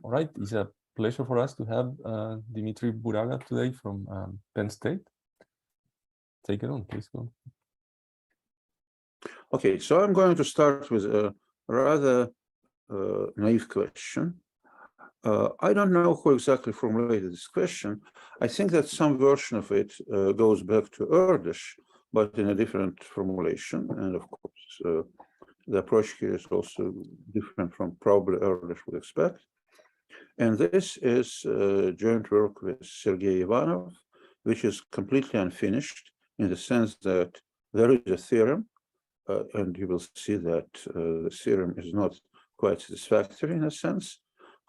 All right, it's a pleasure for us to have Dmitry Burago today from Penn State. Take it on, please go. Okay, so I'm going to start with a rather naive question. I don't know who exactly formulated this question. I think that some version of it goes back to Erdős, but in a different formulation. And of course, the approach here is also different from probably Erdős would expect. And this is joint work with Sergei Ivanov, which is completely unfinished in the sense that there is a theorem, and you will see that the theorem is not quite satisfactory in a sense.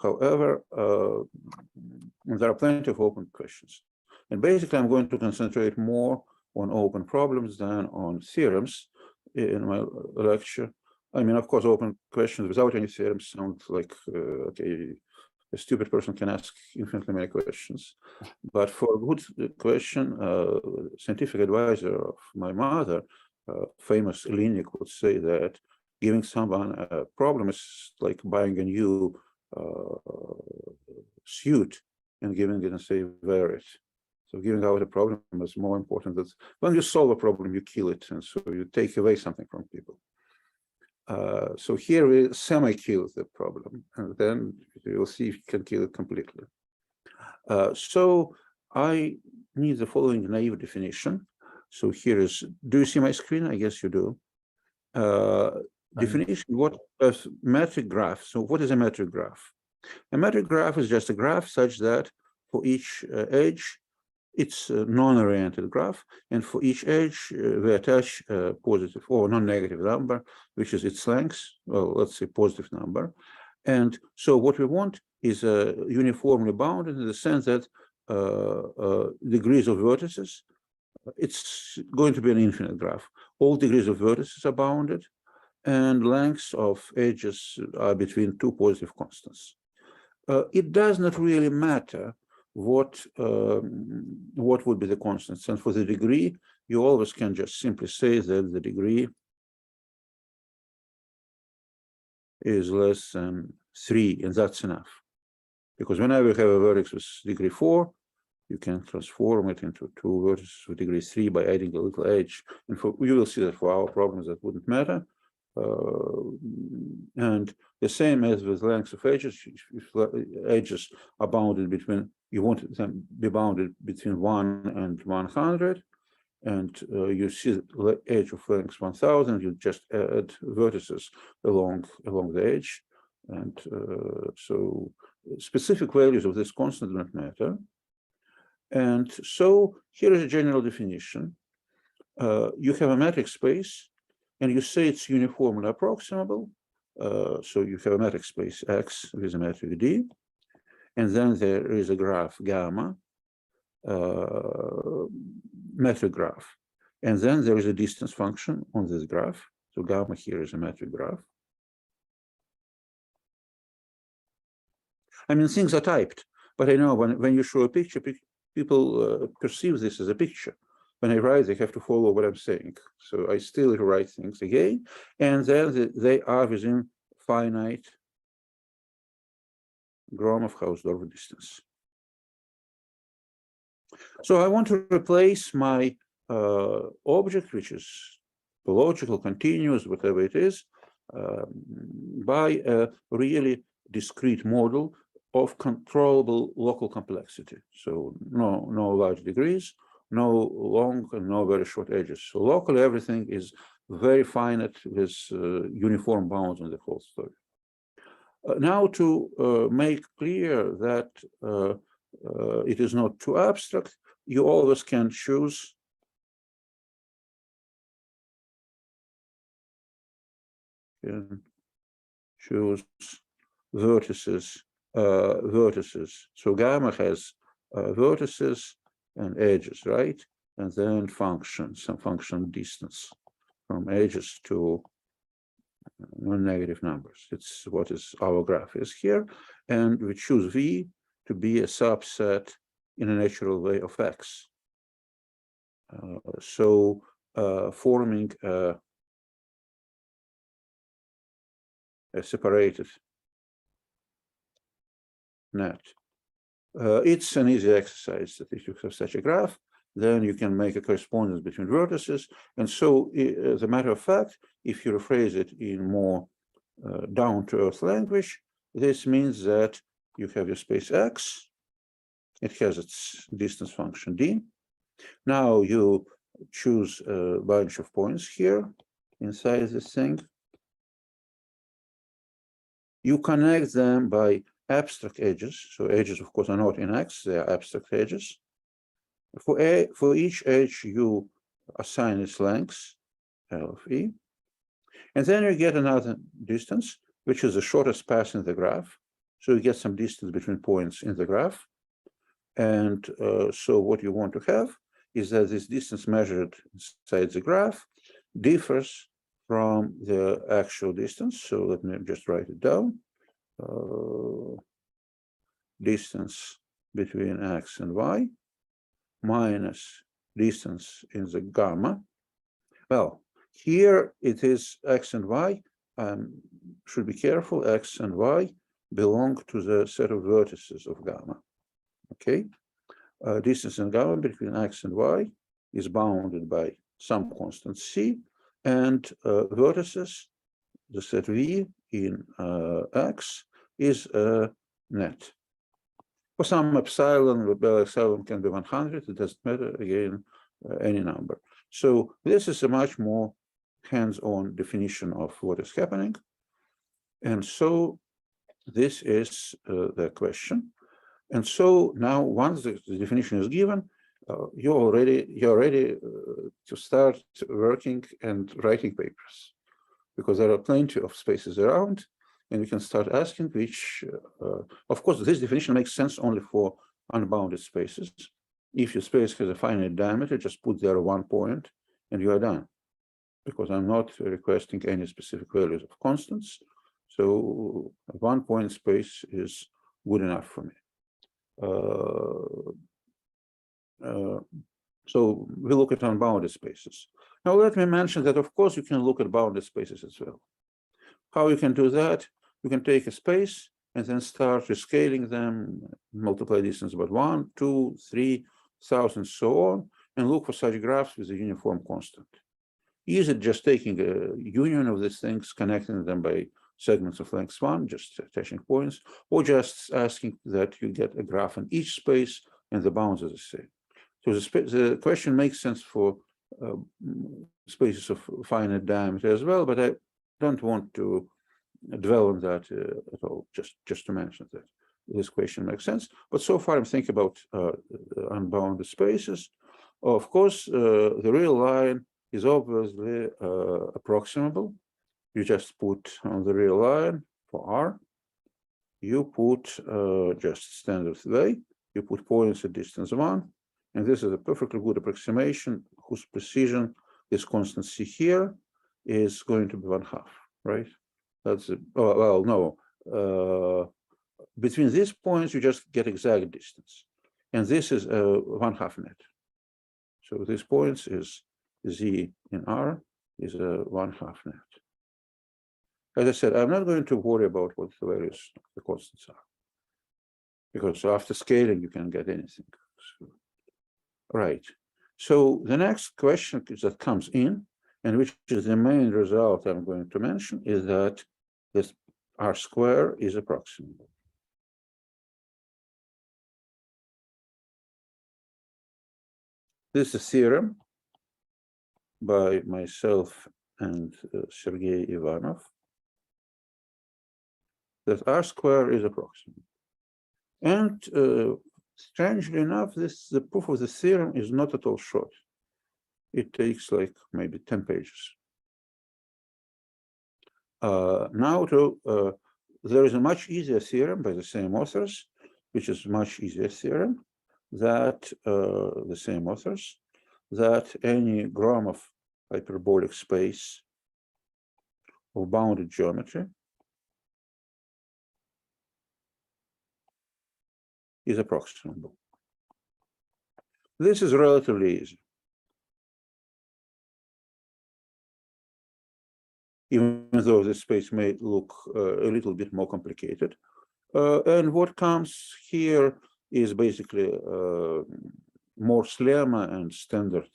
However, there are plenty of open questions. And basically, I'm going to concentrate more on open problems than on theorems in my lecture. I mean, of course, open questions without any theorems sound like, okay, a stupid person can ask infinitely many questions. But for a good question, scientific advisor of my mother, famous Elinik, would say that giving someone a problem is like buying a new suit and giving it and say, wear it. So giving out a problem is more important. That when you solve a problem, you kill it, and so you take away something from people. So here we semi-kill the problem, and then you will see if you can kill it completely. So I need the following naive definition. So here is, do you see my screen? I guess you do. Definition, what is metric graph? So what is a metric graph? A metric graph is just a graph such that for each edge, it's a non-oriented graph, and for each edge, we attach a positive or non-negative number, which is its length, well, let's say positive number. And so what we want is uniformly bounded in the sense that degrees of vertices, it's going to be an infinite graph. All degrees of vertices are bounded, and lengths of edges are between two positive constants. It does not really matter what would be the constants. And for the degree, you always can just simply say that the degree is less than 3, and that's enough. Because whenever you have a vertex with degree 4, you can transform it into two vertices with degree 3 by adding a little edge. And you will see that for our problems, that wouldn't matter. And the same as with lengths of edges, if edges are bounded between, you want them to be bounded between 1 and 100, and you see the edge of length 1000, you just add vertices along the edge. And so specific values of this constant don't matter. And so here is a general definition. You have a metric space, and you say it's uniformly approximable. So you have a metric space X with a metric D, and then there is a graph gamma, metric graph. And then there is a distance function on this graph. So gamma here is a metric graph. I mean, things are typed, but I know when you show a picture, people perceive this as a picture. When I write, they have to follow what I'm saying. So I still write things again, and then they are within finite Gromov-Hausdorff distance. So I want to replace my object, which is logical, continuous, whatever it is, by a really discrete model of controllable local complexity. So no large degrees, no long and no very short edges. So locally, everything is very finite with uniform bounds on the whole story. Now, to make clear that it is not too abstract, you always can choose vertices. So gamma has vertices and edges, right? And then functions, some function distance from edges to non-negative numbers. It's what is our graph is here. And we choose V to be a subset in a natural way of X. Forming a separated net. It's an easy exercise that if you have such a graph, then you can make a correspondence between vertices. And so, as a matter of fact, if you rephrase it in more down-to-earth language, this means that you have your space X. It has its distance function d. Now you choose a bunch of points here inside this thing. You connect them by abstract edges. So edges, of course, are not in X, they are abstract edges. For each edge, you assign its length, L of E. And then you get another distance, which is the shortest path in the graph. So you get some distance between points in the graph. And so what you want to have is that this distance measured inside the graph differs from the actual distance. So let me just write it down. Distance between X and Y minus distance in the gamma. Well, here it is X and Y. Should be careful, X and Y belong to the set of vertices of gamma. Okay, distance in gamma between X and Y is bounded by some constant C, and vertices, the set V in X is net. For some epsilon, epsilon can be 100, it doesn't matter, again, any number. So this is a much more hands-on definition of what is happening. And so this is the question. And so now once the definition is given, you're ready to start working and writing papers, because there are plenty of spaces around, and you can start asking which, of course, this definition makes sense only for unbounded spaces. If your space has a finite diameter, just put there 1 point and you are done, because I'm not requesting any specific values of constants. So a 1 point space is good enough for me. So we look at unbounded spaces. Now let me mention that, of course, you can look at bounded spaces as well. How you can do that? You can take a space and then start rescaling them, multiply distance by 1, 2, 3, 1,000, so on, and look for such graphs with a uniform constant. Is it just taking a union of these things, connecting them by segments of length 1, just attaching points, or just asking that you get a graph in each space and the bounds are the same? So the question makes sense for spaces of finite diameter as well, but I don't want to dwell on that at all, just to mention that this question makes sense. But so far I'm thinking about unbounded spaces. Of course, the real line is obviously approximable. You just put on the real line for R, you put just standard way, you put points at distance 1, and this is a perfectly good approximation whose precision, this constant C here, is going to be 1/2, right? That's it. Oh, well, no. Between these points, you just get exact distance. And this is 1/2 net. So these points is Z in R is a 1/2 net. As I said, I'm not going to worry about what the values of the constants are, because after scaling, you can get anything. So, right. So the next question that comes in, and which is the main result I'm going to mention, is that this R square is approximable. This is a theorem by myself and Sergei Ivanov, that R square is approximable. And strangely enough, the proof of the theorem is not at all short. It takes like maybe 10 pages. Now there is a much easier theorem by the same authors, which is much easier theorem that the same authors, that any Gromov hyperbolic space of bounded geometry is approximable. This is relatively easy. Even though the space may look a little bit more complicated. And what comes here is basically Morse lemma and standard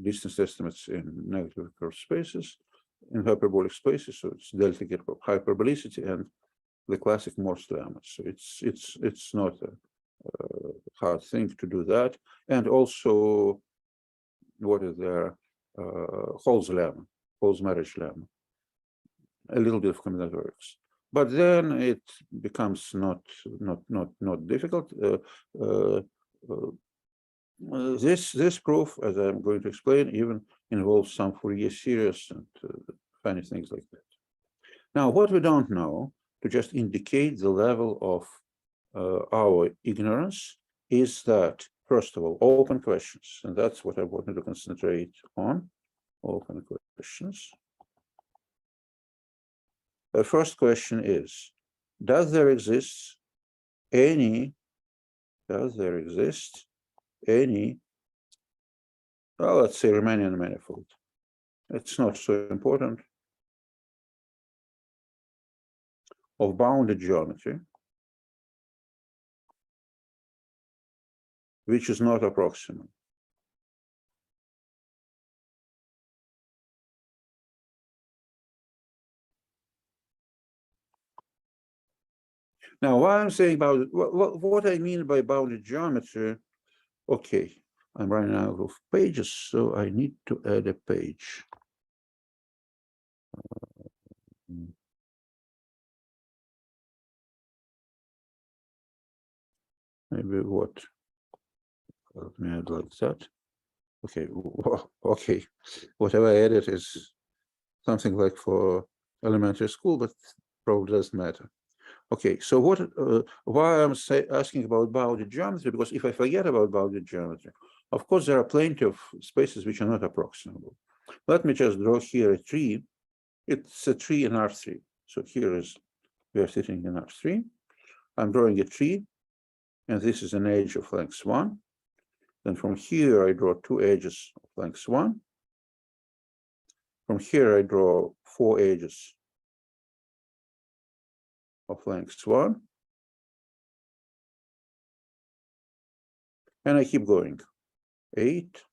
distance estimates in negative curved spaces, in hyperbolic spaces. So it's delta hyperbolicity and the classic Morse lemma. So it's not a hard thing to do that. And also, what is there? Hall's lemma, Hall's marriage lemma. A little bit of combinatorics. But then it becomes not difficult. This proof, as I'm going to explain, even involves some Fourier series and funny things like that. Now, what we don't know, to just indicate the level of our ignorance, is that, first of all, open questions, and that's what I wanted to concentrate on, open questions. The first question is, does there exist any, well, let's say Riemannian manifold? It's not so important. Of bounded geometry, which is not approximate. Now, why I'm saying about what I mean by bounded geometry, okay, I'm running out of pages, so I need to add a page. Maybe what? Let me add like that. Okay, okay. Whatever I added is something like for elementary school, but probably doesn't matter. Okay, so why I'm asking about bounded geometry? Because if I forget about bounded geometry, of course, there are plenty of spaces which are not approximable. Let me just draw here a tree. It's a tree in R3. So here is, we are sitting in R3. I'm drawing a tree, and this is an edge of length 1. Then from here, I draw 2 edges of length 1. From here, I draw 4 edges of length 1. And I keep going. 8.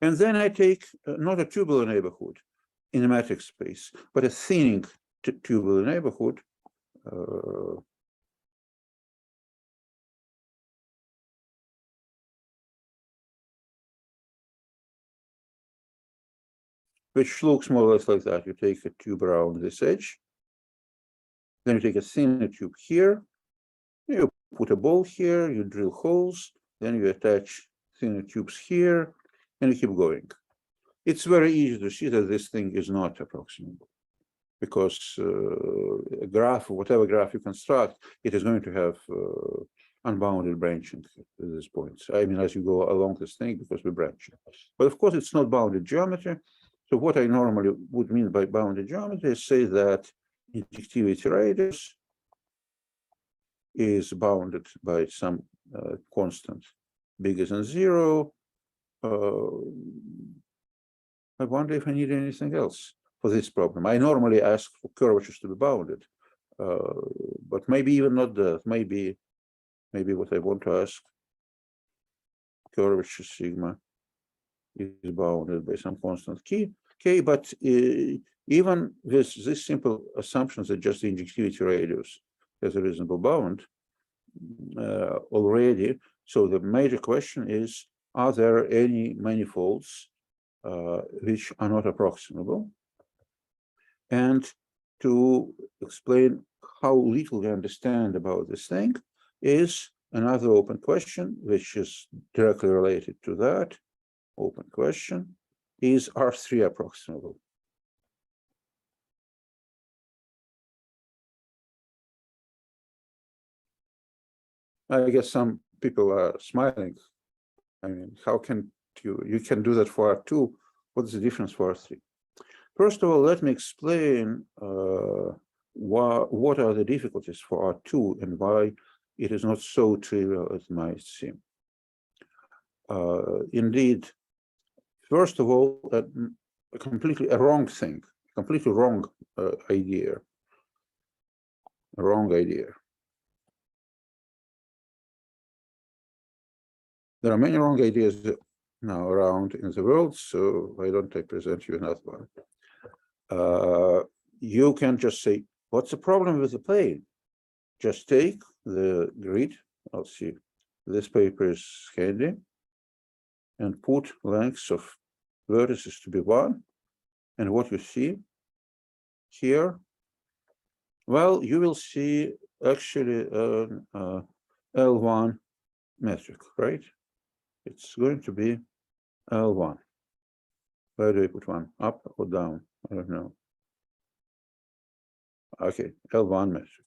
And then I take not a tubular neighborhood in a matrix space, but a thinning tubular neighborhood. Which looks more or less like that. You take a tube around this edge, then you take a thinner tube here, you put a ball here, you drill holes, then you attach thinner tubes here, and you keep going. It's very easy to see that this thing is not approximable, because a graph, whatever graph you construct, it is going to have unbounded branching at this point. I mean, as you go along this thing, because we branch. But of course, it's not bounded geometry. So what I normally would mean by bounded geometry is say that injectivity radius is bounded by some constant bigger than 0. I wonder if I need anything else for this problem. I normally ask for curvatures to be bounded, but maybe even not that. Maybe what I want to ask, curvature sigma is bounded by some constant k, but even with this simple assumptions that just the injectivity radius has a reasonable bound already. So the major question is, are there any manifolds which are not approximable? And to explain how little we understand about this thing is another open question, which is directly related to that. Open question, is R3 approximable? I guess some people are smiling. I mean, how can you can do that for R2? What is the difference for R3? First of all, let me explain what are the difficulties for R2 and why it is not so trivial as it might seem. Indeed, first of all, a completely wrong thing completely wrong idea. Wrong idea. There are many wrong ideas now around in the world, so why don't I present you another one? You can just say, what's the problem with the plane? Just take the grid. I'll see. This paper is handy. And put lengths of vertices to be 1. And what you see here, well, you will see actually an L1 metric, right? It's going to be L1. Where do I put 1? Up or down? I don't know. Okay, L1 metric.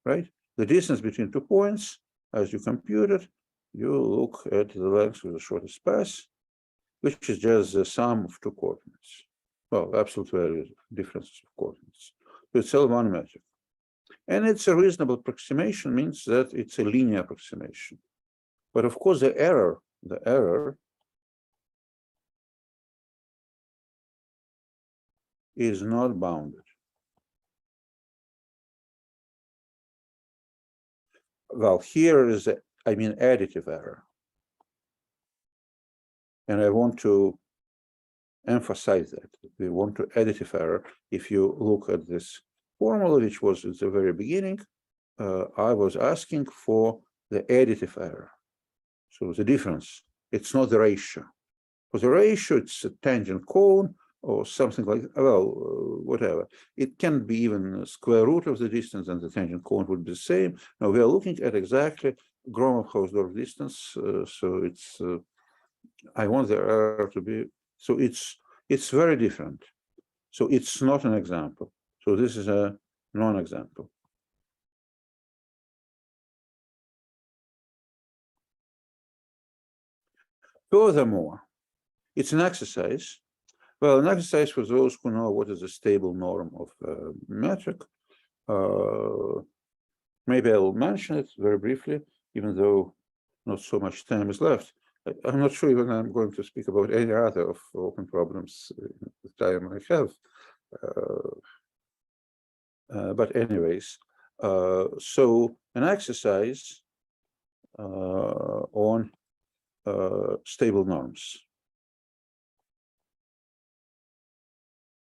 Right? The distance between 2 points, as you compute it, you look at the length of the shortest path, which is just the sum of 2 coordinates. Well, absolute values, differences of coordinates. So it's L1 metric. And it's a reasonable approximation, means that it's a linear approximation. But of course, the error is not bounded. Well, here is, additive error. And I want to emphasize that. We want to additive error. If you look at this formula, which was at the very beginning, I was asking for the additive error. So the difference, it's not the ratio. For the ratio, it's a tangent cone or something like, well, whatever. It can be even a square root of the distance, and the tangent cone would be the same. Now we are looking at exactly Gromov-Hausdorff distance. So it's, I want the error to be, so it's very different. So it's not an example. So this is a non-example. Furthermore, it's an exercise. Well, an exercise for those who know what is a stable norm of a metric. Maybe I'll mention it very briefly, even though not so much time is left. I'm not sure even I'm going to speak about any other of open problems in the time I have. But anyways, so an exercise on stable norms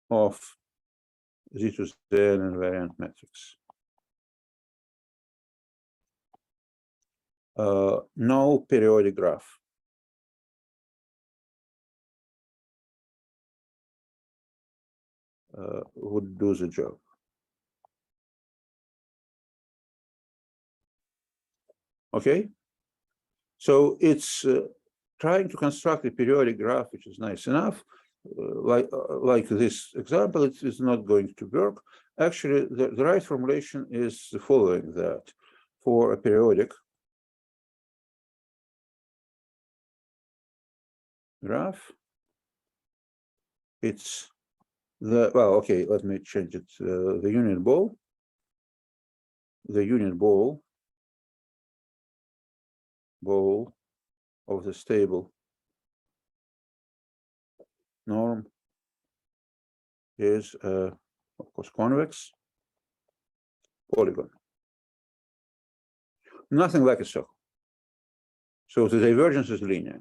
of Z to Z invariant metrics. No periodic graph. Would do the job. Okay, so it's trying to construct a periodic graph, which is nice enough. Like this example, it is not going to work. Actually, the right formulation is the following: that for a periodic graph, it's the, well, okay, let me change it. The unit ball of the stable norm is, of course, convex polygon. Nothing like a circle. So the divergence is linear.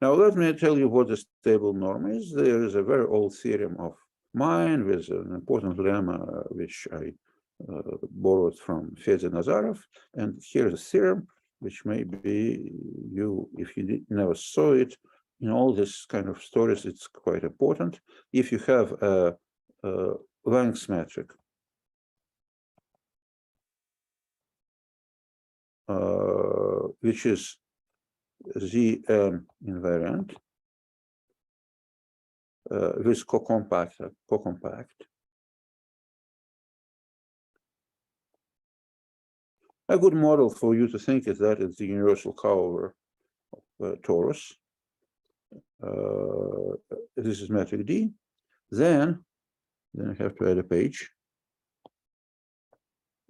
Now, let me tell you what the stable norm is. There is a very old theorem of mine with an important lemma, which I borrowed from Fedor-Nazarov. And here's a theorem, which maybe you, if you never saw it, in all this kind of stories, it's quite important. If you have a length metric, which is Zn invariant with co-compact. A good model for you to think is that it's the universal cover of torus. This is metric D. Then I have to add a page.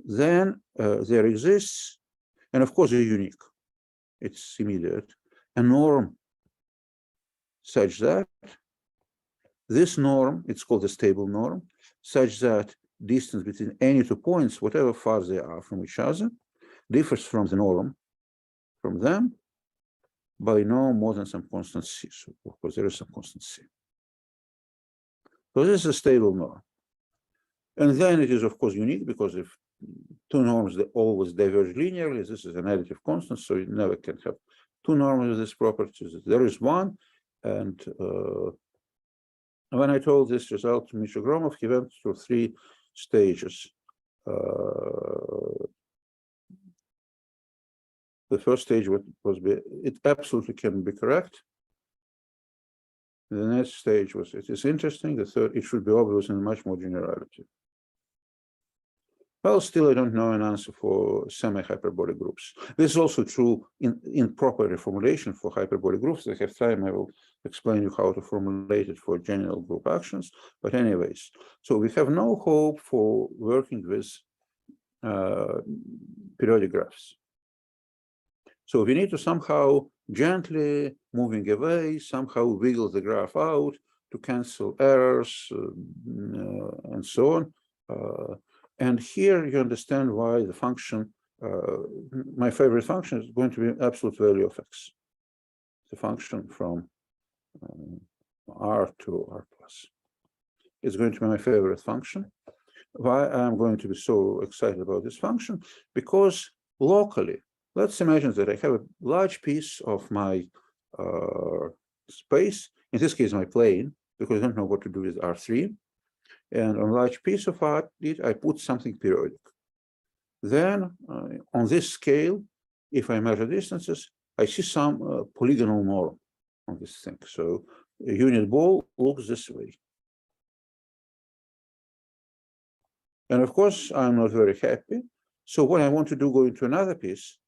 Then there exists, and of course, they're unique. It's immediate, a norm such that this norm, it's called a stable norm, such that distance between any two points, whatever far they are from each other, differs from the norm from them by no more than some constant c. So of course there is some constant c. So this is a stable norm. And then it is of course unique, because if two norms that always diverge linearly, this is an additive constant, so you never can have two norms with this property. There is one, and when I told this result to Misha Gromov, he went through 3 stages. The first stage was it absolutely can be correct. The next stage was it is interesting. The third, it should be obvious and much more generality. Well, still I don't know an answer for semi-hyperbolic groups. This is also true in proper reformulation for hyperbolic groups. If I have time, I will explain you how to formulate it for general group actions. But anyways, so we have no hope for working with periodic graphs. So we need to somehow gently moving away, somehow wiggle the graph out to cancel errors and so on. And here you understand why the function, my favorite function is going to be absolute value of x. The function from r to r plus. It's going to be my favorite function. Why I'm going to be so excited about this function? Because locally, let's imagine that I have a large piece of my space, in this case my plane, because I don't know what to do with R3. And on a large piece of it, I put something periodic. Then on this scale, if I measure distances, I see some polygonal norm on this thing. So a unit ball looks this way. And of course, I'm not very happy. So what I want to do, go into another piece.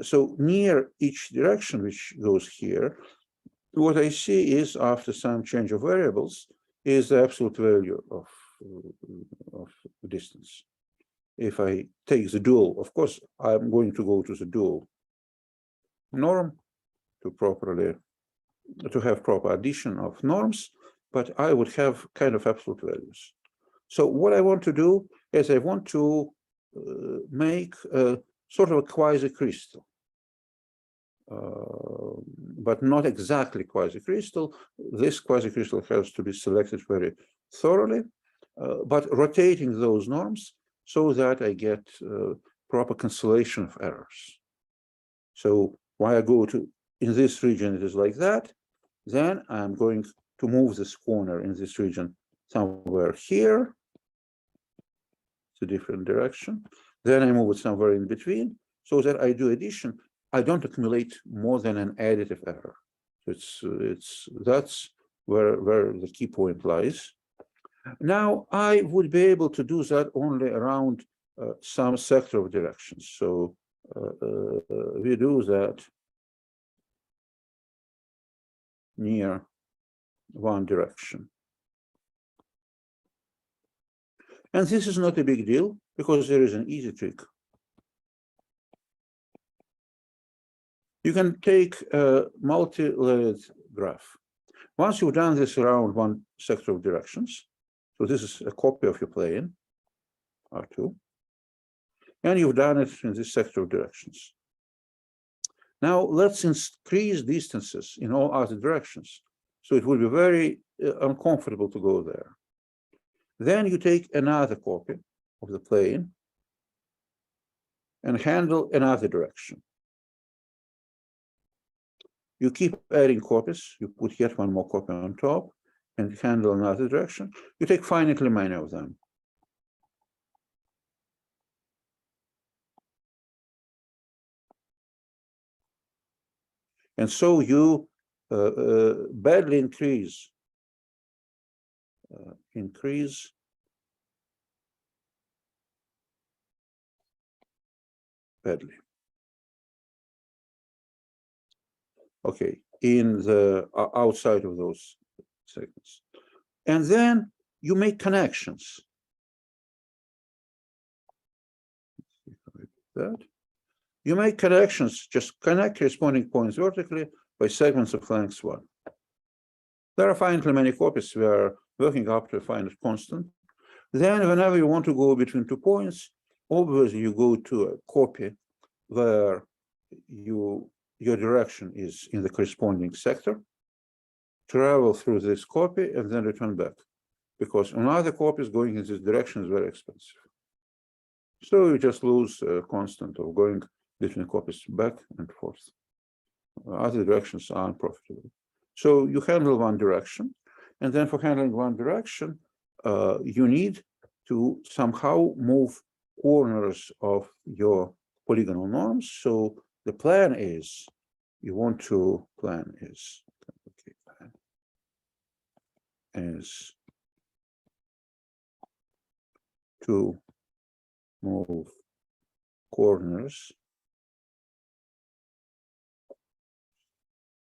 So near each direction, which goes here, what I see is, after some change of variables, is the absolute value of distance. If I take the dual, of course, I'm going to go to the dual norm to have proper addition of norms, but I would have kind of absolute values. So what I want to do is I want to make a sort of a quasi-crystal, but not exactly quasi-crystal. This quasi-crystal has to be selected very thoroughly, but rotating those norms so that I get proper cancellation of errors. So why I go to, in this region, it is like that. Then I'm going to move this corner in this region somewhere here. It's a different direction. Then I move it somewhere in between so that I do addition. I don't accumulate more than an additive error. That's where the key point lies. Now I would be able to do that only around some sector of directions. So we do that near one direction. And this is not a big deal because there is an easy trick. You can take a multi-layered graph. Once you've done this around one sector of directions, so this is a copy of your plane, R2, and you've done it in this sector of directions. Now let's increase distances in all other directions. So it will be very uncomfortable to go there. Then you take another copy of the plane and handle another direction. You keep adding copies. You put yet one more copy on top and handle another direction. You take finitely many of them. And so you badly increase badly. Okay, in the outside of those segments. And then you make connections. That. You make connections, just connect corresponding points vertically by segments of length 1. There are finitely many copies. We are working up to a finite constant. Then whenever you want to go between 2 points, obviously you go to a copy where your direction is in the corresponding sector, travel through this copy, and then return back. Because another copies going in this direction is very expensive. So you just lose a constant of going between copies back and forth. Other directions are unprofitable. So you handle one direction, and then for handling one direction, you need to somehow move corners of your polygonal norms. So the plan is, you want to plan is, okay, plan is to move corners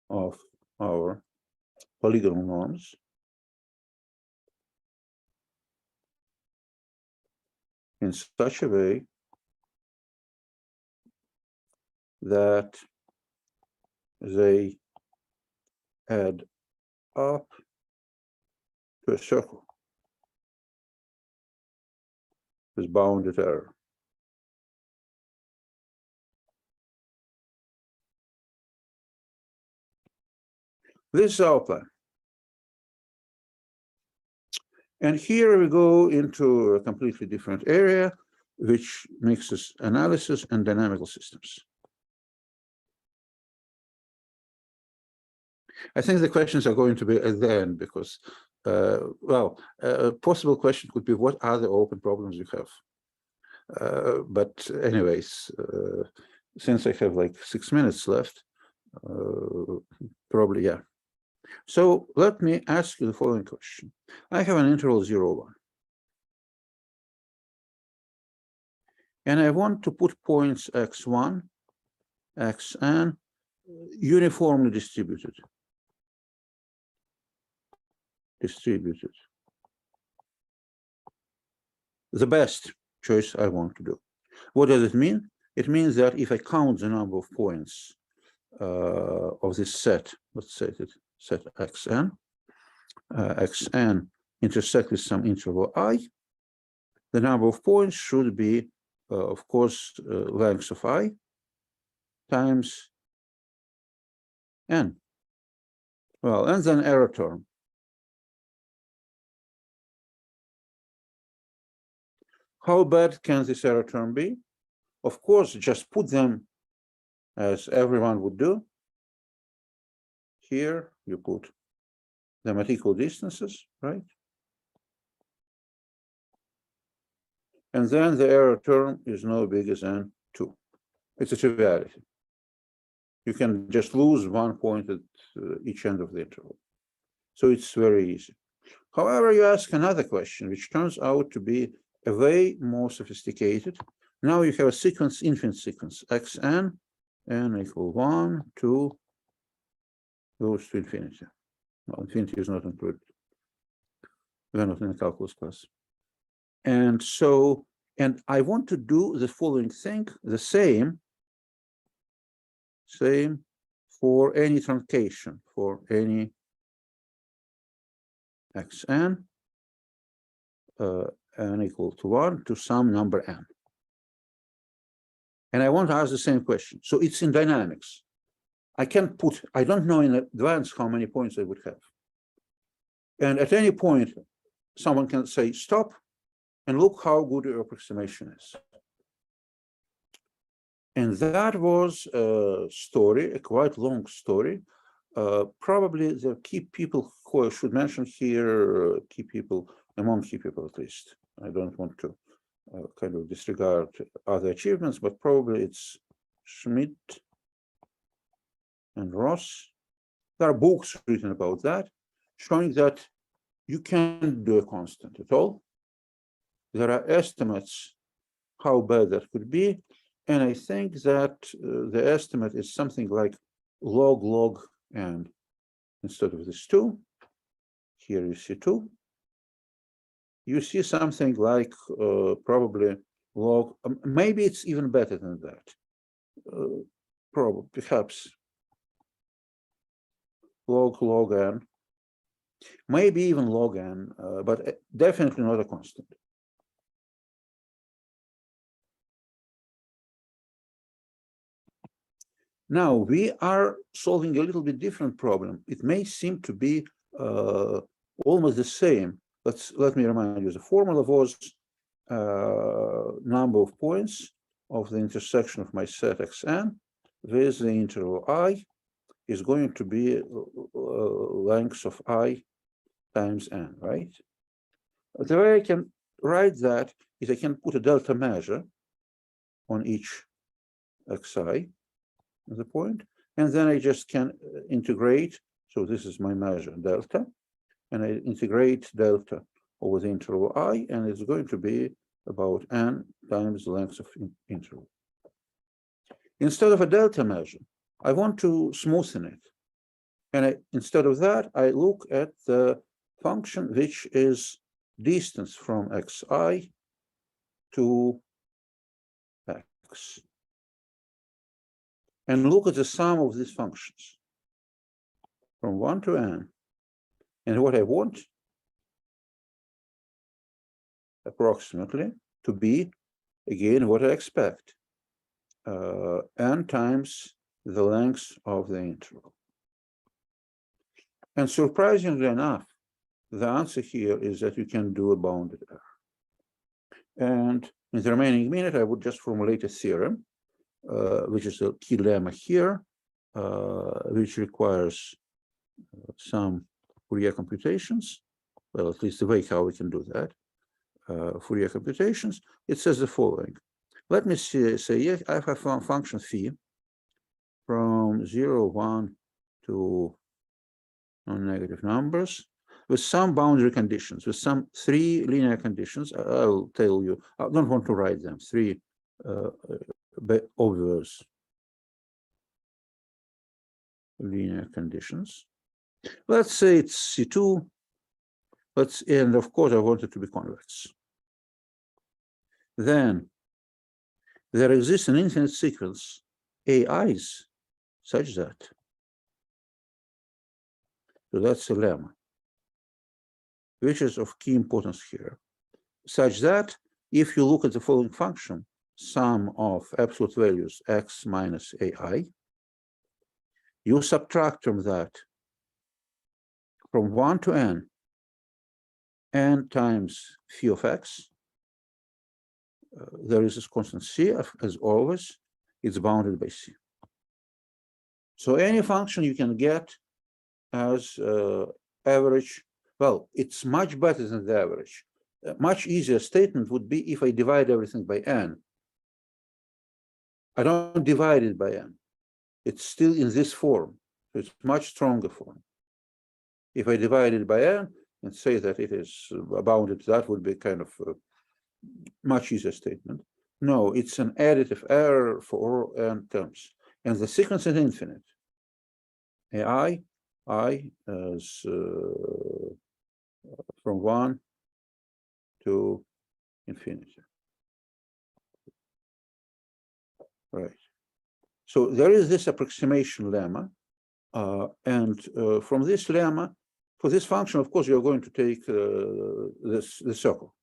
of our polygonal norms in such a way that they add up to a circle with bounded error. This is our plan. And here we go into a completely different area, which mixes analysis and dynamical systems. I think the questions are going to be at the end because, well, a possible question could be, what are the open problems you have? But anyways, since I have like 6 minutes left, probably, yeah. So let me ask you the following question. I have an interval 0, 1. And I want to put points x1, xn uniformly distributed. The best choice I want to do. What does it mean? It means that if I count the number of points of this set, let's say that set xn, xn intersect with some interval I, the number of points should be, of course, length of I times n. Well, and then error term. How bad can this error term be? Of course, just put them as everyone would do. Here you put them at equal distances, right? And then the error term is no bigger than 2. It's a triviality. You can just lose 1 point at each end of the interval. So it's very easy. However, you ask another question, which turns out to be a way more sophisticated. Now you have a sequence, infinite sequence, xn, n equal 1, 2, goes to infinity. Well, infinity is not included. We're not in the calculus class. And so, and I want to do the following thing, the same for any truncation, for any xn, n equal to 1 to some number n. And I want to ask the same question. So it's in dynamics. I don't know in advance how many points I would have. And at any point, someone can say, stop, and look how good your approximation is. And that was a story, a quite long story. Probably the key people who I should mention here, among key people at least. I don't want to kind of disregard other achievements, but probably it's Schmidt and Ross. There are books written about that, showing that you can't do a constant at all. There are estimates how bad that could be. And I think that the estimate is something like log n instead of this 2. Here you see 2. You see something like probably log, maybe it's even better than that. Probably, perhaps log n maybe even log n, but definitely not a constant. Now we are solving a little bit different problem. It may seem to be almost the same. Let me remind you, the formula was number of points of the intersection of my set xn with the interval I is going to be length of I times n, right? The way I can write that is I can put a delta measure on each xi, the point, and then I just can integrate. So this is my measure delta, and I integrate delta over the interval I, and it's going to be about n times the length of interval. Instead of a delta measure, I want to smoothen it. And instead of that, I look at the function which is distance from xi to x. And look at the sum of these functions from 1 to n. And what I want, approximately, to be, again, what I expect, n times the length of the interval. And surprisingly enough, the answer here is that you can do a bounded error. And in the remaining minute, I would just formulate a theorem, which is a key lemma here, which requires some Fourier computations. Well, at least the way how we can do that. Fourier computations. It says the following. Let me say I have a function phi from 0, 1 to non-negative numbers with some boundary conditions, with some 3 linear conditions. I'll tell you, I don't want to write them, 3 obvious linear conditions. Let's say it's C2, and of course I want it to be convex. Then there exists an infinite sequence AIs such that, so that's a lemma, which is of key importance here, such that if you look at the following function, sum of absolute values x minus AI, you subtract from that from 1 to n times phi of x. There is this constant c, as always, it's bounded by c. So any function you can get as average, well, it's much better than the average. A much easier statement would be if I divide everything by n. I don't divide it by n. It's still in this form. So it's much stronger form. If I divide it by n and say that it is bounded, that would be kind of a much easier statement. No, it's an additive error for all n terms. And the sequence is infinite. I is from 1 to infinity. Right. So there is this approximation lemma. And from this lemma, for this function, of course, you're going to take the circle.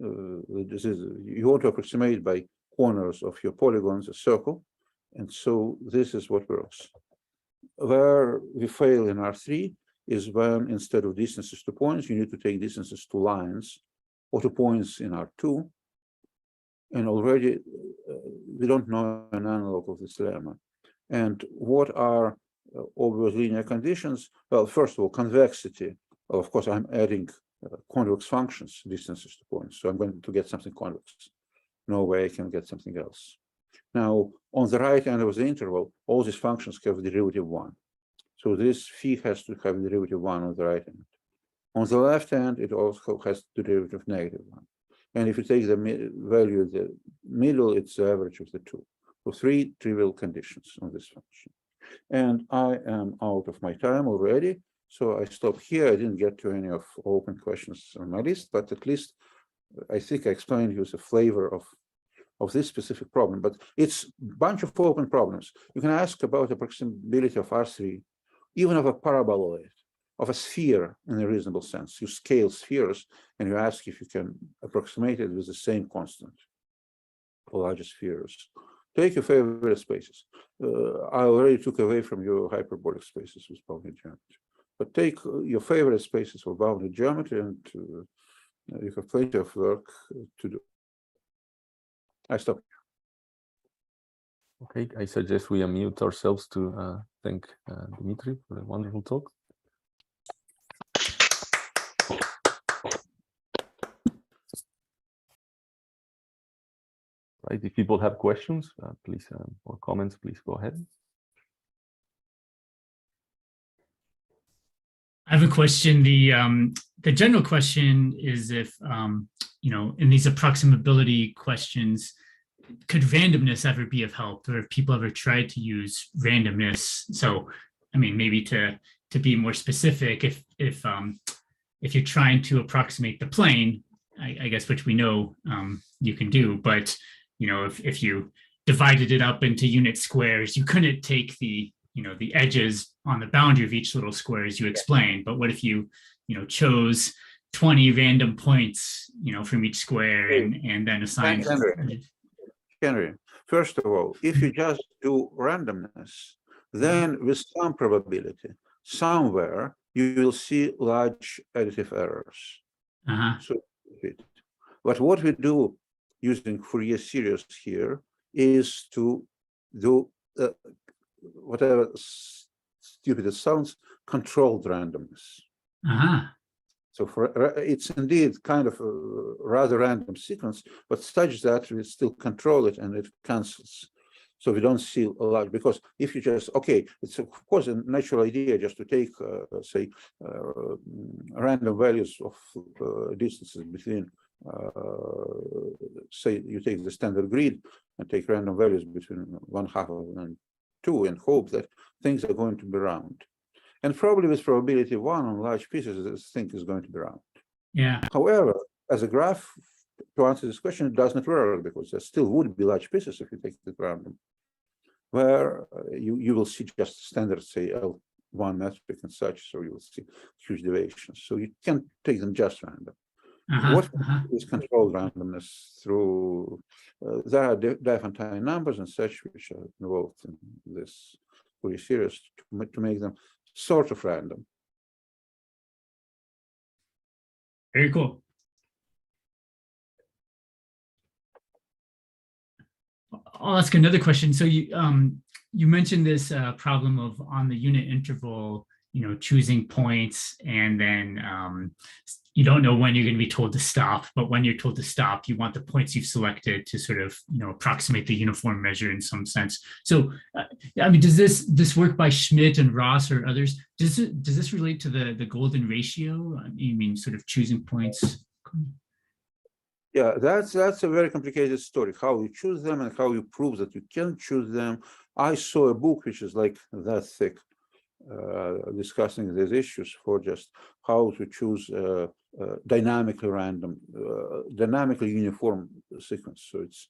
You want to approximate by corners of your polygons a circle. And so this is what works. Where we fail in R3 is when instead of distances to points, you need to take distances to lines or to points in R2. And already we don't know an analog of this lemma. And what are obvious linear conditions? Well, first of all, convexity. Well, of course, I'm adding convex functions, distances to points. So I'm going to get something convex. No way I can get something else. Now, on the right hand of the interval, all these functions have derivative 1. So this phi has to have derivative 1 on the right hand. On the left hand, it also has derivative negative 1. And if you take the value of the middle, it's the average of the two. So 3 trivial conditions on this function. And I am out of my time already. So I stop here. I didn't get to any of open questions on my list, but at least I think I explained you the flavor of this specific problem. But it's a bunch of open problems. You can ask about the approximability of R3, even of a paraboloid. of a sphere in a reasonable sense. You scale spheres and you ask if you can approximate it with the same constant for larger spheres. Take your favorite spaces. I already took away from your hyperbolic spaces with bounded geometry. But take your favorite spaces for bounded geometry and you have plenty of work to do. I stop. Okay, I suggest we unmute ourselves to thank Dmitry for a wonderful talk. Right, if people have questions, please, or comments, please go ahead. I have a question. The general question is if, in these approximability questions, could randomness ever be of help, or if people ever tried to use randomness? So, I mean, maybe to be more specific, if you're trying to approximate the plane, I guess, which we know you can do, but if you divided it up into unit squares, you couldn't take the edges on the boundary of each little square as you explained. But what if you chose 20 random points from each square and then assigned? Henry, first of all, if you just do randomness, then with some probability, somewhere you will see large additive errors. So, but what we do using Fourier series here is to do whatever stupid it sounds, controlled randomness. So it's indeed kind of a rather random sequence, but such that we still control it and it cancels. So we don't see a lot, because if you just, okay, it's of course a natural idea just to take, say, random values of distances between, say you take the standard grid and take random values between 1/2 and 2 and hope that things are going to be round. And probably with probability 1 on large pieces, this thing is going to be round. Yeah. However, as a graph, to answer this question, it does not work, because there still would be large pieces if you take it random, where you will see just standard, say, L1 metric and such, so you will see huge deviations. So you can't take them just random. What is controlled randomness through, there are Diophantine numbers and such which are involved in this Fourier series to make them sort of random. Very cool. I'll ask another question. So you mentioned this problem of on the unit interval, choosing points, and then you don't know when you're going to be told to stop, but when you're told to stop, you want the points you've selected to sort of, approximate the uniform measure in some sense. So, I mean, does this work by Schmidt and Ross or others? Does this relate to the golden ratio? I mean, sort of choosing points? Yeah, that's a very complicated story, how you choose them and how you prove that you can choose them. I saw a book which is like that thick, discussing these issues for just how to choose dynamically random, dynamically uniform sequence. So it's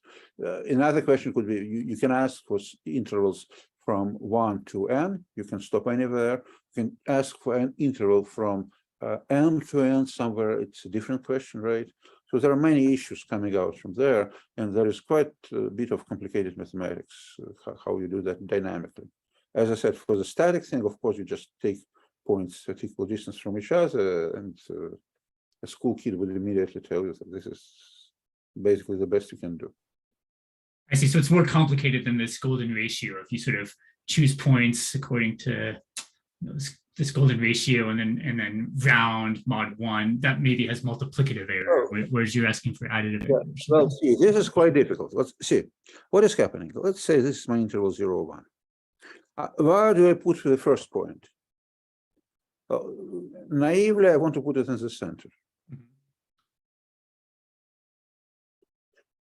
another question could be, you can ask for intervals from 1 to n, you can stop anywhere. You can ask for an interval from m to n somewhere, it's a different question, right? So there are many issues coming out from there, and there is quite a bit of complicated mathematics, how you do that dynamically. As I said, for the static thing, of course, you just take points at equal distance from each other, and a school kid would immediately tell you that this is basically the best you can do. I see. So it's more complicated than this golden ratio. If you sort of choose points according to this golden ratio and then round mod 1, that maybe has multiplicative error, whereas you're asking for additive error. Well, see, this is quite difficult. Let's see what is happening. Let's say this is my interval 0, 1. Where do I put the first point? Naively, I want to put it in the center.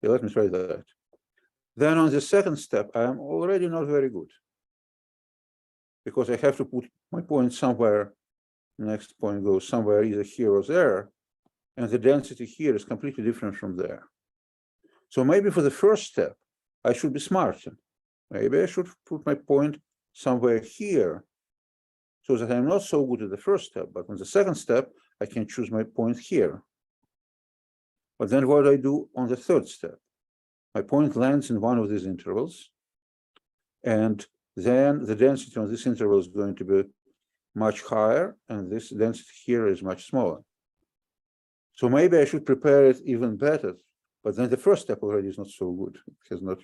Okay, let me try that. Then on the second step, I am already not very good, because I have to put my point somewhere. Next point goes somewhere either here or there, and the density here is completely different from there. So maybe for the first step, I should be smarter. Maybe I should put my point somewhere here, so that I'm not so good at the first step, but on the second step, I can choose my point here. But then what do I do on the third step? My point lands in one of these intervals, and then the density on this interval is going to be much higher, and this density here is much smaller. So maybe I should prepare it even better, but then the first step already is not so good. It has not.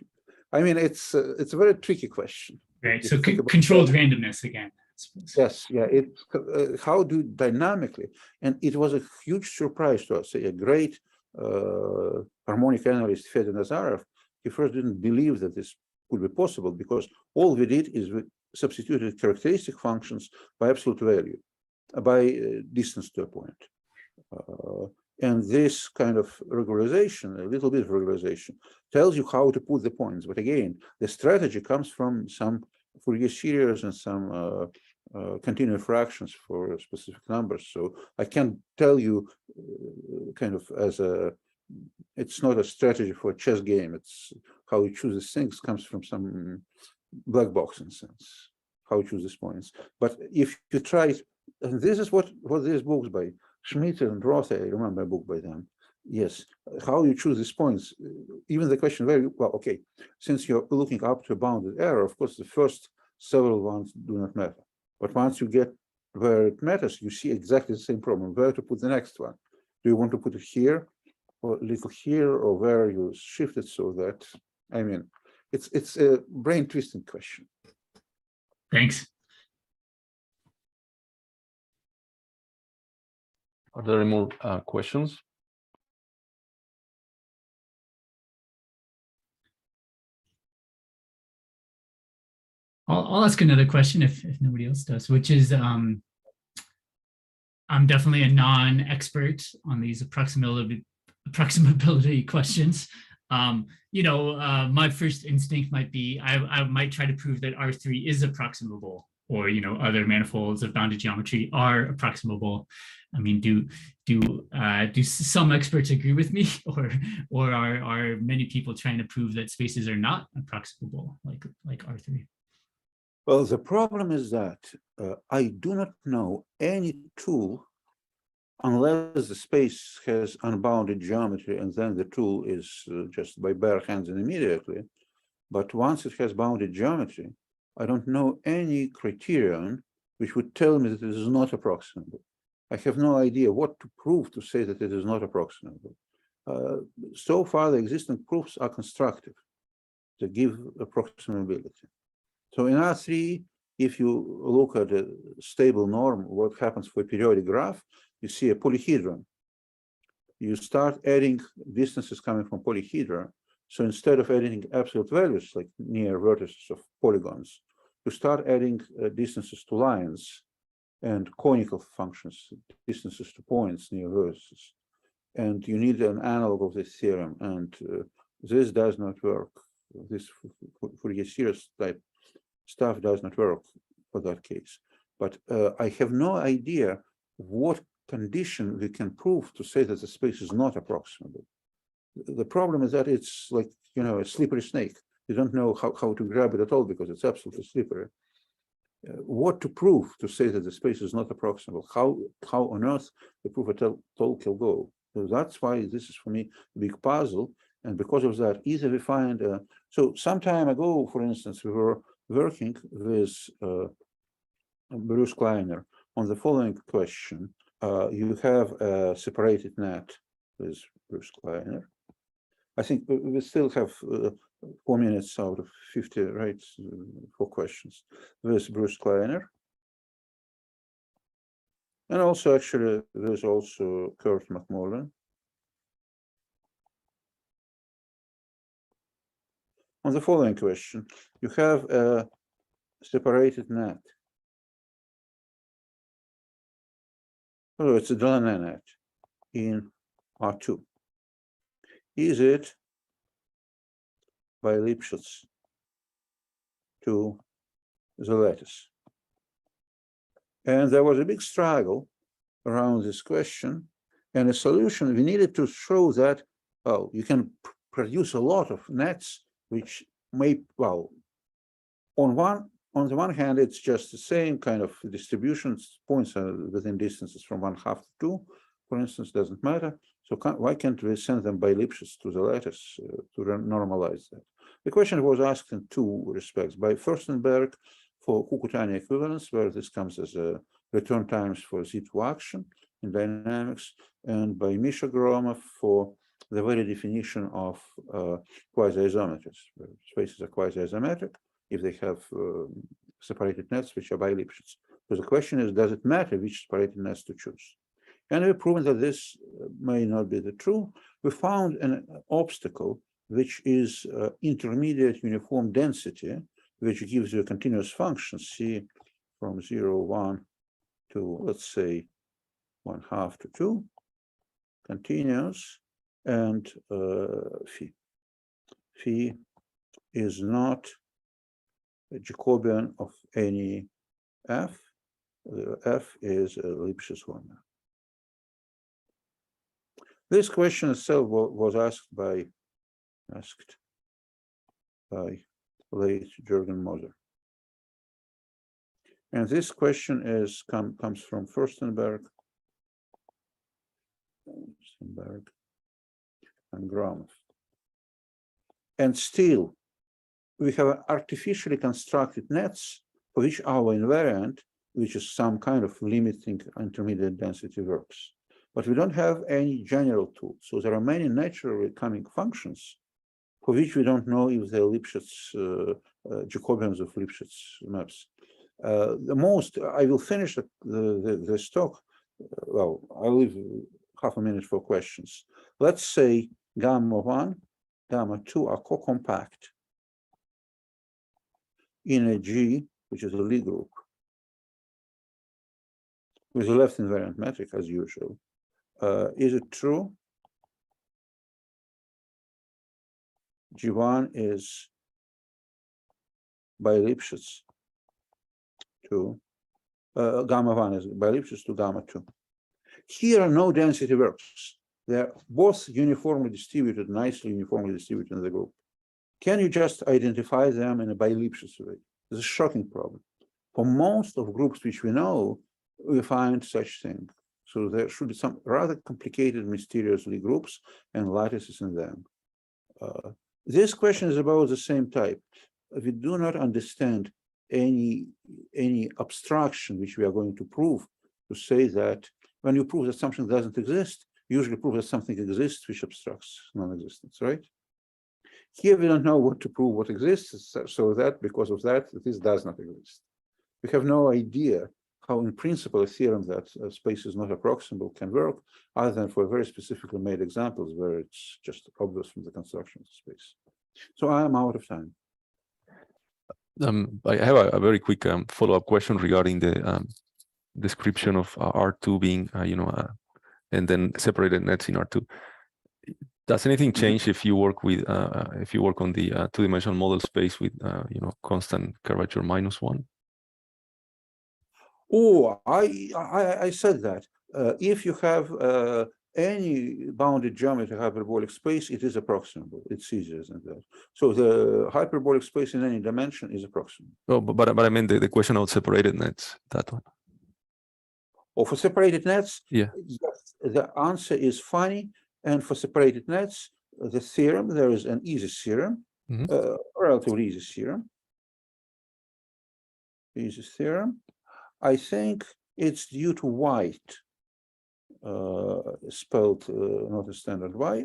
I mean, it's a very tricky question. Right. So controlled randomness again. Yes. Yeah. It's how do dynamically, and it was a huge surprise to us. A great harmonic analyst, Fedor Nazarov, he first didn't believe that this could be possible because all we did is we substituted characteristic functions by absolute value, by distance to a point. And this kind of regularization, a little bit of regularization, tells you how to put the points. But again, the strategy comes from some Fourier series and some continuous fractions for specific numbers. So I can't tell you kind of as a, it's not a strategy for a chess game. It's how you choose these things comes from some black box in a sense, how you choose these points. But if you try it, and this is what these books by Schmidt and Roth, I remember a book by them. Yes, how you choose these points, even the question very well, okay, since you're looking up to a bounded error, of course, the first several ones do not matter. But once you get where it matters, you see exactly the same problem, where to put the next one. Do you want to put it here, or a little here, or where you shift it so that, I mean, it's a brain twisting question. Thanks. Are there any more questions? I'll ask another question if nobody else does, which is, I'm definitely a non-expert on these approximability questions. My first instinct might be, I might try to prove that R3 is approximable, or, other manifolds of bounded geometry are approximable. I mean, do some experts agree with me, or are many people trying to prove that spaces are not approximable, like R3? Well, the problem is that I do not know any tool, unless the space has unbounded geometry, and then the tool is just by bare hands and immediately. But once it has bounded geometry, I don't know any criterion which would tell me that it is not approximable. I have no idea what to prove to say that it is not approximable. So far, the existing proofs are constructive to give approximability. So in R3, if you look at a stable norm, what happens for a periodic graph, you see a polyhedron. You start adding distances coming from polyhedra. So instead of adding absolute values like near vertices of polygons, you start adding distances to lines and conical functions, distances to points near vertices. And you need an analog of this theorem. And this does not work. This Fourier series type stuff does not work for that case. But I have no idea what condition we can prove to say that the space is not approximable. The problem is that it's like, a slippery snake. You don't know how to grab it at all because it's absolutely slippery. What to prove to say that the space is not approximable? How on earth the proof at all can go? So that's why this is for me a big puzzle. And because of that, either we find, so some time ago, for instance, we were working with Bruce Kleiner on the following question. You have a separated net with Bruce Kleiner. I think we still have 4 minutes out of 50, right, for questions with Bruce Kleiner. And also, actually, there's also Kurt McMullen. On the following question, you have a separated net. Oh, it's a Delaunay net in R2. Is it by Lipschitz to the lattice? And there was a big struggle around this question, and a solution. We needed to show that, well, you can produce a lot of nets which may, well, on on the one hand, it's just the same kind of distributions, points within distances from 1/2 to 2, for instance, doesn't matter. So why can't we send them by Lipschitz to the lattice to normalize that? The question was asked in two respects, by Furstenberg for Kukutani equivalence, where this comes as a return times for Z2 action in dynamics, and by Misha Gromov for the very definition of quasi-isometries, where spaces are quasi-isometric if they have separated nets which are by Lipschitz. So the question is, does it matter which separated nets to choose? And we've proven that this may not be the true. We found an obstacle which is intermediate uniform density, which gives you a continuous function C from 0, 1 to, let's say, 1/2 to 2, continuous, and phi. Phi is not a Jacobian of any f. F is a Lipschitz horn. This question itself was asked by late Jürgen Moser. And this question comes from Furstenberg and Gromov. And still, we have artificially constructed nets for which our invariant, which is some kind of limiting intermediate density, works. But we don't have any general tool. So there are many naturally coming functions for which we don't know if they're Lipschitz, Jacobians of Lipschitz maps. The most, I will finish this talk. Well, I'll leave half a minute for questions. Let's say gamma 1, gamma 2 are co-compact in a G, which is a Lie group, with a left invariant metric as usual. Is it true? G1 is by Lipschitz to gamma 1 is by Lipschitz to gamma 2. Here, no density works. They're both uniformly distributed, nicely uniformly distributed in the group. Can you just identify them in a by Lipschitz way? It's a shocking problem. For most of groups which we know, we find such thing. So there should be some rather complicated, mysterious Lie groups and lattices in them. This question is about the same type. We do not understand any abstraction which we are going to prove to say that when you prove that something doesn't exist, you usually prove that something exists which obstructs non-existence, right? Here we don't know what to prove what exists, so that because of that, this does not exist. We have no idea how in principle a theorem that space is not approximable can work, other than for very specifically made examples where it's just obvious from the construction of the space. So I am out of time. I have a very quick follow-up question regarding the description of R2 being, and then separated nets in R2. Does anything change if you work with if you work on the two-dimensional model space with constant curvature -1? Oh, I said that. If you have any bounded geometry hyperbolic space, it is approximable. It's easier than that. So the hyperbolic space in any dimension is approximable. Oh, but I mean the question of separated nets, that one. Or for separated nets, yeah, yes, the answer is funny. And for separated nets, the theorem, there is an easy theorem, relatively easy theorem. Easy theorem. I think it's due to White, spelled not a standard way,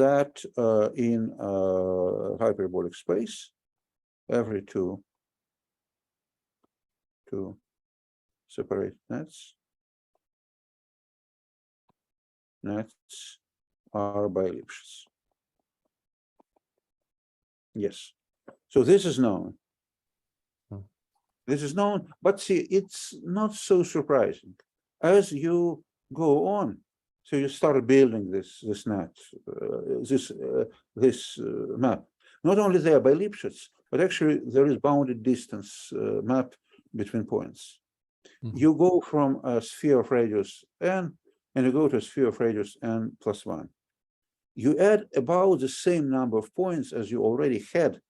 that in hyperbolic space, every two separate nets are by Lipschitz. Yes. So this is known. This is known, but see, it's not so surprising. As you go on, so you start building this net, this map. Not only there by Lipschitz, but actually there is bounded distance map between points. You go from a sphere of radius n, and you go to a sphere of radius n+1. You add about the same number of points as you already had.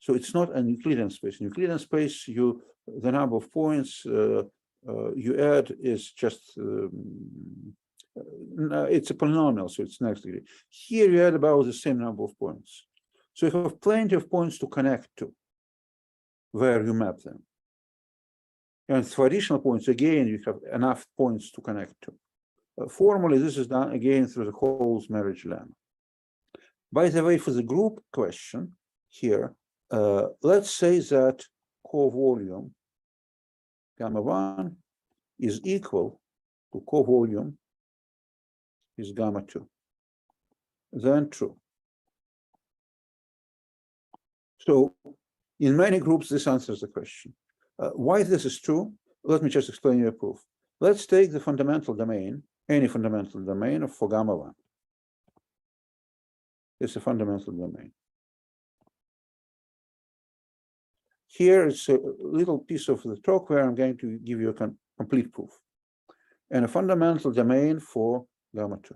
So it's not a Euclidean space. In Euclidean space, the number of points you add is just it's a polynomial, so it's next degree. Here you add about the same number of points. So you have plenty of points to connect to where you map them. And for additional points, again, you have enough points to connect to. Formally, this is done again through the Hall's marriage lemma. By the way, for the group question here, let's say that co-volume gamma 1 is equal to co-volume is gamma 2. Then true. So in many groups, this answers the question. Why this is true? Let me just explain you a proof. Let's take the fundamental domain, any fundamental domain for gamma 1. It's a fundamental domain. Here is a little piece of the talk where I'm going to give you a complete proof. And a fundamental domain for gamma 2.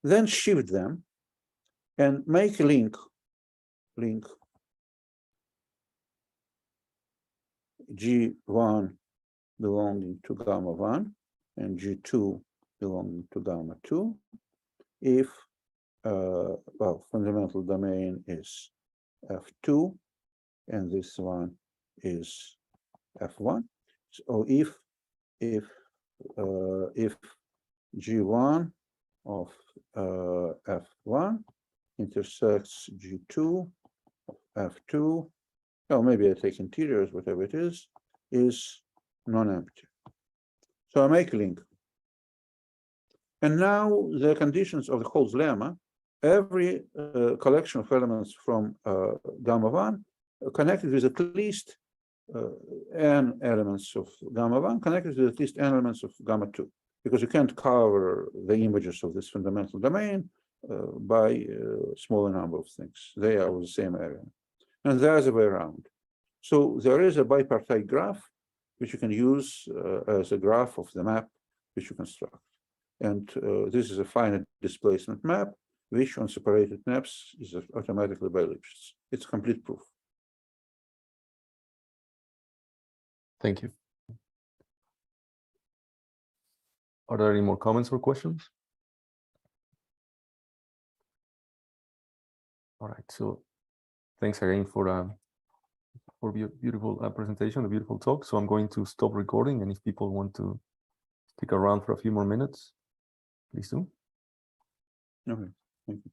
Then shift them and make a link G1 belonging to gamma 1 and G2 belonging to gamma 2 if fundamental domain is F2 and this one is F1. So if G1 of F1 intersects G2 of F2, well, maybe I take interiors, whatever it is non-empty. So I make a link. And now the conditions of the Hall's lemma, every collection of elements from gamma 1 connected with at least n elements of gamma 1 connected with at least n elements of gamma 2, because you can't cover the images of this fundamental domain by a smaller number of things. They are of the same area. And the other way around. So there is a bipartite graph, which you can use as a graph of the map which you construct. And this is a finite displacement map, which on separated maps is automatically by Lipschitz. It's complete proof. Thank you. Are there any more comments or questions? All right, so thanks again for your beautiful presentation, a beautiful talk. So I'm going to stop recording, and if people want to stick around for a few more minutes, please do. Okay, thank you.